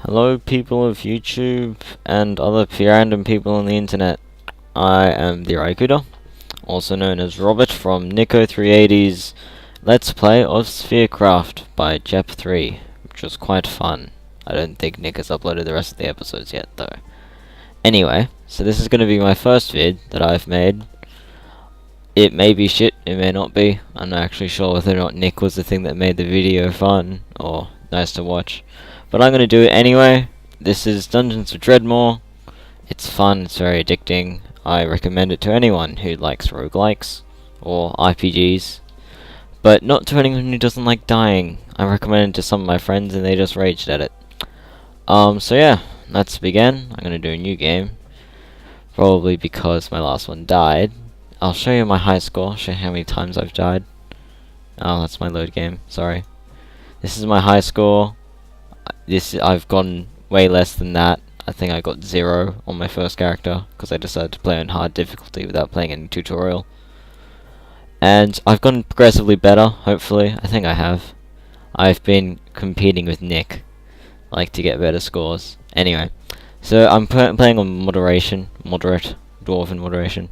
Hello people of YouTube and other random people on the internet. I am the Raikuda, also known as Robert from Nico380's Let's Play of Spherecraft by Jep3, which was quite fun. I don't think Nick has uploaded the rest of the episodes yet though. Anyway, so this is going to be my first vid that I've made. It may be shit, it may not be. I'm not actually sure whether or not Nick was the thing that made the video fun or nice to watch. But I'm going to do it anyway. This is Dungeons of Dredmor. It's fun, it's very addicting. I recommend it to anyone who likes roguelikes or RPGs. But not to anyone who doesn't like dying. I recommend it to some of my friends and they just raged at it. So yeah, let's begin. I'm going to do a new game. Probably because my last one died. I'll show you my high score, show you how many times I've died. Oh, that's my load game, sorry. This is my high score. I've gone way less than that. I think I got 0 on my first character because I decided to play on hard difficulty without playing any tutorial. And I've gotten progressively better, hopefully. I think I have. I've been competing with Nick, like, to get better scores. Anyway, so I'm playing on moderate dwarven moderation.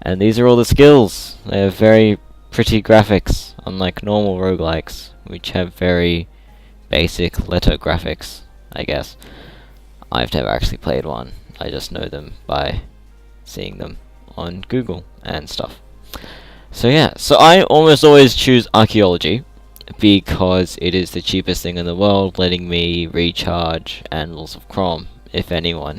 And these are all the skills. They have very pretty graphics, unlike normal roguelikes, which have very basic letter graphics, I guess. I've never actually played one. I just know them by seeing them on Google and stuff. So yeah, so I almost always choose archaeology because it is the cheapest thing in the world, letting me recharge Anvils of Crom. If anyone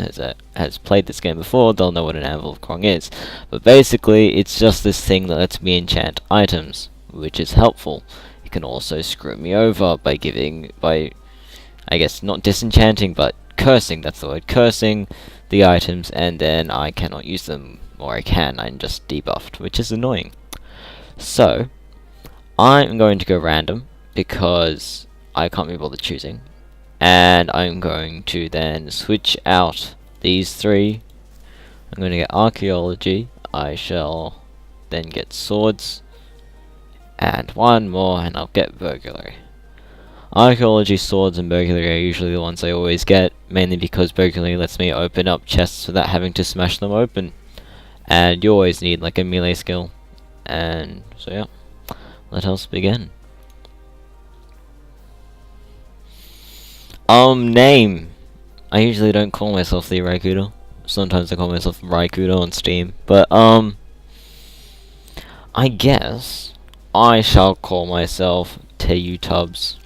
has played this game before, they'll know what an Anvil of Crom is. But basically, it's just this thing that lets me enchant items, which is helpful. Can also screw me over by I guess not disenchanting but cursing, that's the word, cursing the items, and then I cannot use them, or I can, I'm just debuffed, which is annoying. So I'm going to go random because I can't be bothered choosing, and I'm going to then switch out these three. I'm going to get archaeology, I shall then get swords, and one more, and I'll get burglary. Archaeology, swords, and burglary are usually the ones I always get, mainly because burglary lets me open up chests without having to smash them open. And you always need like a melee skill. And so yeah, let us begin. Name. I usually don't call myself the Raikuda. Sometimes I call myself Raikuda on Steam, but I guess I shall call myself Tubs,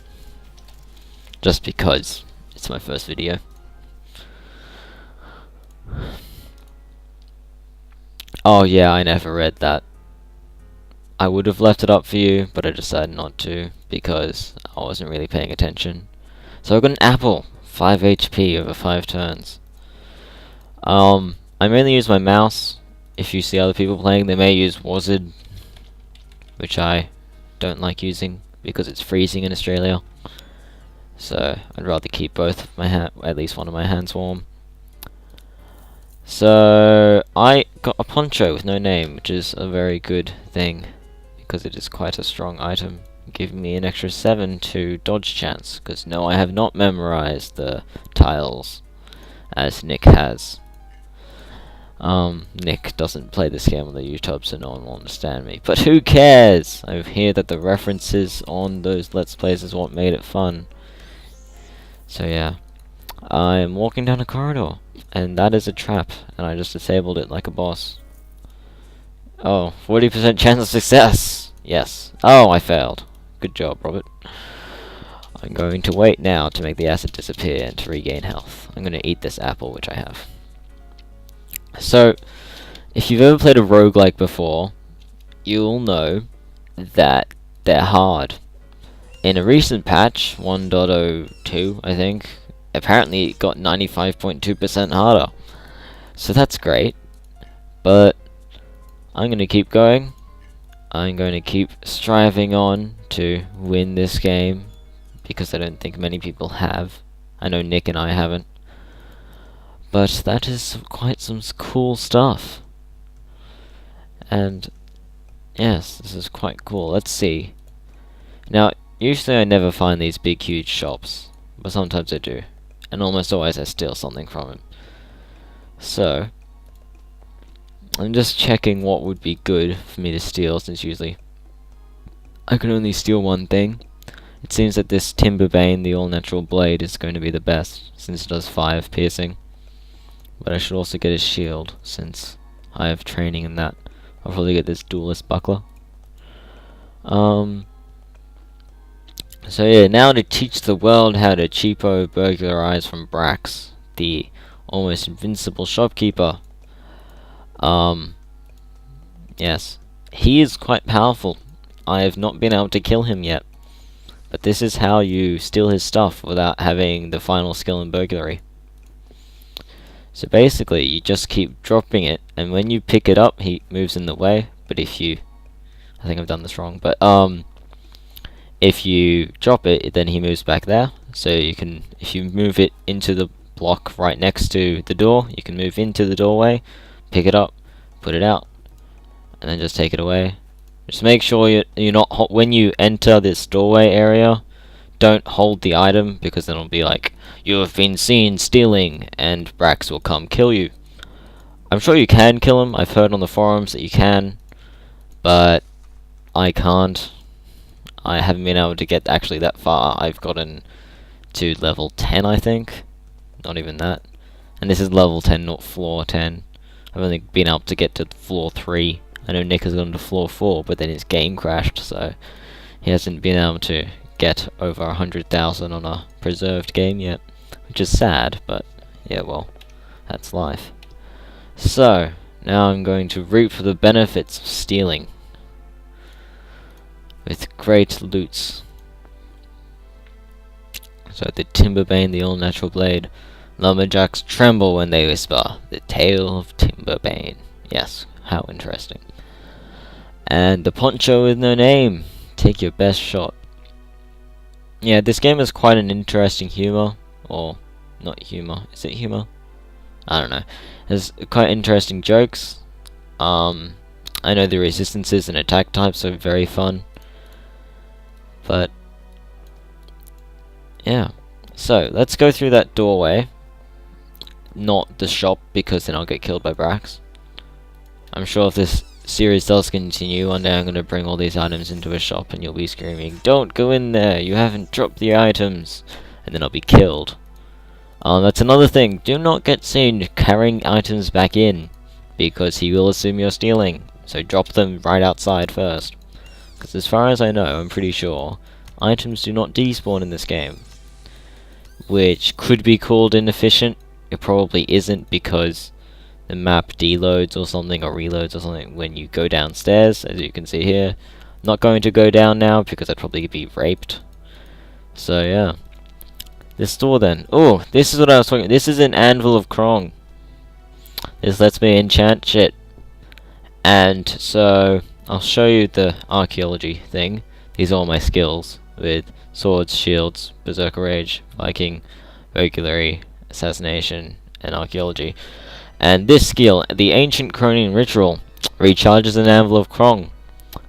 just because it's my first video. Oh yeah, I never read that. I would have left it up for you, but I decided not to, because I wasn't really paying attention. So I got an apple, 5 HP over 5 turns. I mainly use my mouse. If you see other people playing, they may use Wizard, which I don't like using because it's freezing in Australia. So I'd rather keep both of my at least one of my hands warm. So I got a poncho with no name, which is a very good thing because it is quite a strong item, giving me an extra 7 to dodge chance. Because no, I have not memorized the tiles as Nick has. Nick doesn't play this game on the YouTube, so no one will understand me. But who cares? I hear that the references on those Let's Plays is what made it fun. So yeah. I'm walking down a corridor, and that is a trap, and I just disabled it like a boss. Oh, 40% chance of success! Yes. Oh, I failed. Good job, Robert. I'm going to wait now to make the acid disappear and to regain health. I'm going to eat this apple, which I have. So, if you've ever played a roguelike before, you'll know that they're hard. In a recent patch, 1.02, I think, apparently it got 95.2% harder. So that's great, but I'm going to keep going. I'm going to keep striving on to win this game, because I don't think many people have. I know Nick and I haven't. But that is quite some cool stuff. And yes, this is quite cool. Let's see. Now, usually I never find these big huge shops, but sometimes I do. and almost always I steal something from him. So I'm just checking what would be good for me to steal, since usually I can only steal one thing. It seems that this Timberbane, the all-natural blade, is going to be the best, since it does 5 piercing. But I should also get a shield, since I have training in that. I'll probably get this duelist buckler. So yeah, now to teach the world how to cheapo burglarize from Brax, the almost invincible shopkeeper. Yes. He is quite powerful. I have not been able to kill him yet. But this is how you steal his stuff without having the final skill in burglary. So basically, you just keep dropping it, and when you pick it up, he moves in the way. But if you... I think I've done this wrong, but if you drop it, then he moves back there. So you can, if you move it into the block right next to the door, you can move into the doorway, pick it up, put it out, and then just take it away. Just make sure you're not, when you enter this doorway area, don't hold the item, because then it'll be like, you have been seen stealing, and Brax will come kill you. I'm sure you can kill him. I've heard on the forums that you can, but I can't. I haven't been able to get actually that far. I've gotten to level 10, I think. Not even that. And this is level 10, not floor 10. I've only been able to get to floor 3. I know Nick has gone to floor 4, but then his game crashed, so he hasn't been able to get over 100,000 on a preserved game yet. Which is sad, but yeah, well, that's life. So, now I'm going to reap for the benefits of stealing. With great loots. So the Timberbane, the all-natural blade. Lumberjacks tremble when they whisper, the tale of Timberbane. Yes, how interesting. And the poncho with no name. Take your best shot. Yeah, this game has quite an interesting humor. Or, not humor. Is it humor? I don't know. There's quite interesting jokes. I know the resistances and attack types are very fun. But yeah, so let's go through that doorway, not the shop, because then I'll get killed by Brax. I'm sure if this series does continue, one day I'm going to bring all these items into a shop and you'll be screaming, don't go in there, you haven't dropped the items, and then I'll be killed. That's another thing, do not get seen carrying items back in, because he will assume you're stealing, so drop them right outside first. Because as far as I know, I'm pretty sure, items do not despawn in this game. Which could be called inefficient. It probably isn't, because the map deloads or something, or reloads or something, when you go downstairs, as you can see here. I'm not going to go down now, because I'd probably be raped. So yeah. This door then. Oh, this is what I was talking about. This is an Anvil of Krong. This lets me enchant shit. And so I'll show you the archaeology thing. These are all my skills with swords, shields, berserker rage, Viking, burglary, assassination, and archaeology. And this skill, the ancient Cronian ritual, recharges an Anvil of Krong,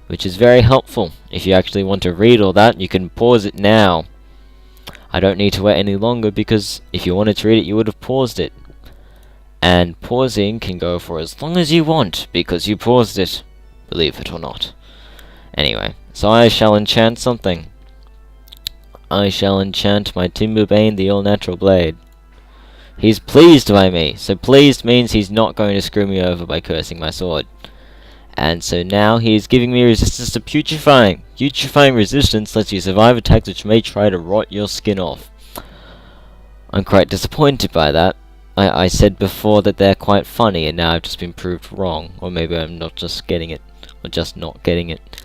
which is very helpful. If you actually want to read all that, you can pause it now. I don't need to wait any longer, because if you wanted to read it, you would have paused it. And pausing can go for as long as you want, because you paused it. Believe it or not. Anyway, so I shall enchant something. I shall enchant my Timberbane, the all-natural blade. He's pleased by me, so pleased means he's not going to screw me over by cursing my sword. And so now he is giving me resistance to putrefying. Putrefying resistance lets you survive attacks which may try to rot your skin off. I'm quite disappointed by that. I said before that they're quite funny, and now I've just been proved wrong. Or maybe I'm not just getting it. Or just not getting it.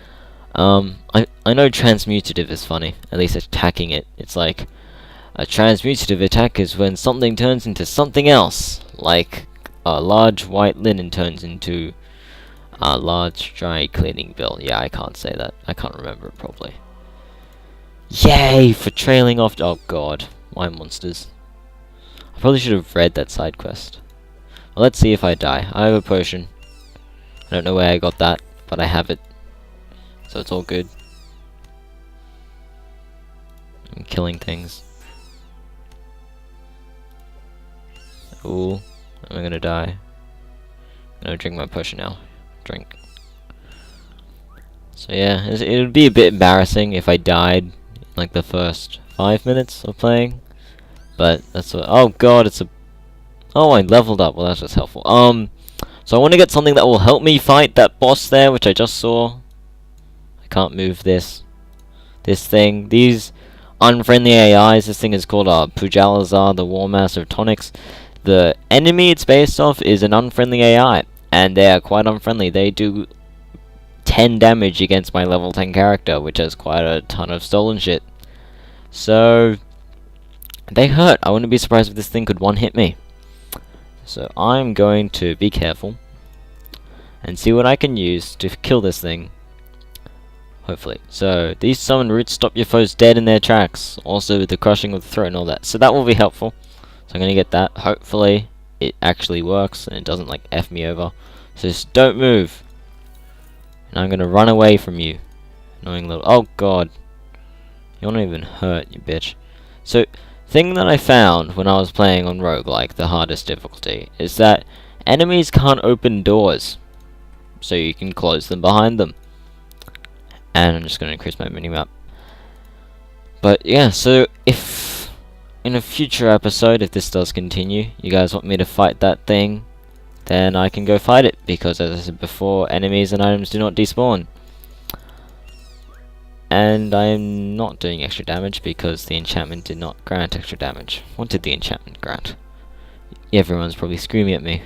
I know transmutative is funny. At least attacking it. It's like, a transmutative attack is when something turns into something else. Like, a large white linen turns into a large dry cleaning bill. Yeah, I can't say that. I can't remember it properly. Yay! For trailing off. Oh god. Why monsters? I probably should have read that side quest. Well, let's see if I die. I have a potion. I don't know where I got that, but I have it. So it's all good. I'm killing things. Cool. Am I gonna die? I'm gonna drink my potion now. Drink. So yeah, it would be a bit embarrassing if I died in like the first 5 minutes of playing. But that's what. Oh god, it's a. Oh, I leveled up. Well, that's just helpful. So I want to get something that will help me fight that boss there, which I just saw. I can't move this thing. These unfriendly AIs. This thing is called Pujalazar, the War Master of Tonics. The enemy it's based off is an unfriendly AI, and they are quite unfriendly. They do 10 damage against my level 10 character, which has quite a ton of stolen shit. So they hurt. I wouldn't be surprised if this thing could one-hit me. So I'm going to be careful and see what I can use to kill this thing. Hopefully. So these summon roots stop your foes dead in their tracks. Also the crushing of the throat and all that. So that will be helpful. So I'm going to get that. Hopefully it actually works and it doesn't like F me over. So just don't move. And I'm going to run away from you. Annoying little... Oh god. You're not even hurt, you bitch. So thing that I found when I was playing on roguelike, the hardest difficulty, is that enemies can't open doors, so you can close them behind them. And I'm just going to increase my minimap. But yeah, so if in a future episode, if this does continue, you guys want me to fight that thing, then I can go fight it, because as I said before, enemies and items do not despawn. And I'm not doing extra damage because the enchantment did not grant extra damage. What did the enchantment grant? Everyone's probably screaming at me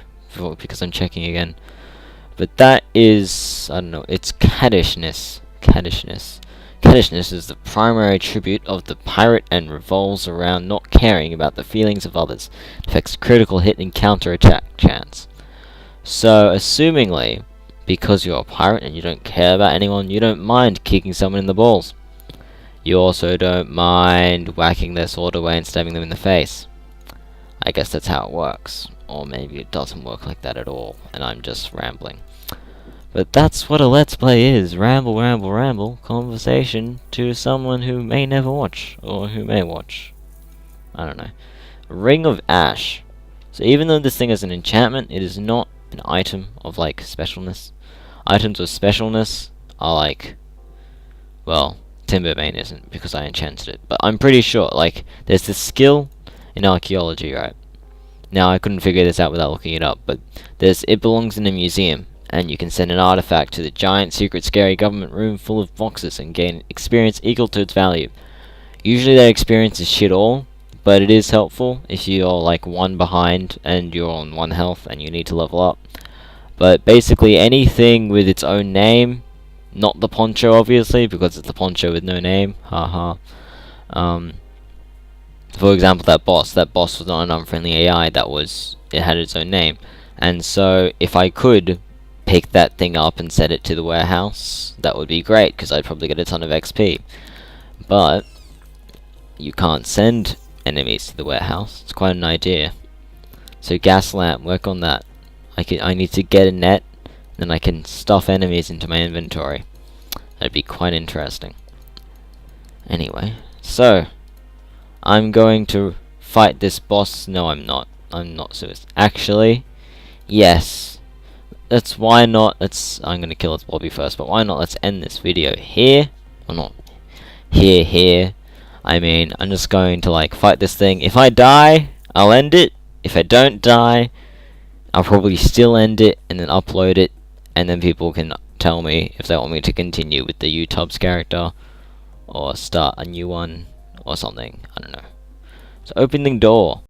because I'm checking again. But that is, I don't know, it's caddishness. Caddishness is the primary attribute of the pirate and revolves around not caring about the feelings of others. It affects critical hit and counter attack chance. So, assumingly, because you're a pirate and you don't care about anyone, you don't mind kicking someone in the balls. You also don't mind whacking their sword away and stabbing them in the face. I guess that's how it works. Or maybe it doesn't work like that at all, and I'm just rambling. But that's what a Let's Play is. Ramble, ramble, ramble. Conversation to someone who may never watch, or who may watch. I don't know. Ring of Ash. So even though this thing is an enchantment, it is not an item of, like, specialness. Items of specialness are like, well, Timberbane isn't because I enchanted it, but I'm pretty sure, like, there's this skill in archaeology, right? Now, I couldn't figure this out without looking it up, but it belongs in a museum, and you can send an artifact to the giant, secret, scary government room full of boxes and gain experience equal to its value. Usually that experience is shit all, but it is helpful if you're, like, 1 behind and you're on 1 health and you need to level up. But basically anything with its own name, not the poncho obviously, because it's the poncho with no name, haha. For example, that boss was not an unfriendly AI, it had its own name. And so if I could pick that thing up and set it to the warehouse, that would be great, because I'd probably get a ton of XP. But you can't send enemies to the warehouse, it's quite an idea. So gas lamp, work on that. I need to get a net, then I can stuff enemies into my inventory. That'd be quite interesting. Anyway, so I'm going to fight this boss. No, I'm not. I'm not serious. Actually, yes. Why not? I'm gonna kill its Bobby first, but why not? Let's end this video here. Or not. Here. I mean, I'm just going to, like, fight this thing. If I die, I'll end it. If I don't die, I'll probably still end it and then upload it, and then people can tell me if they want me to continue with the YouTubes character or start a new one or something. I don't know. So opening door.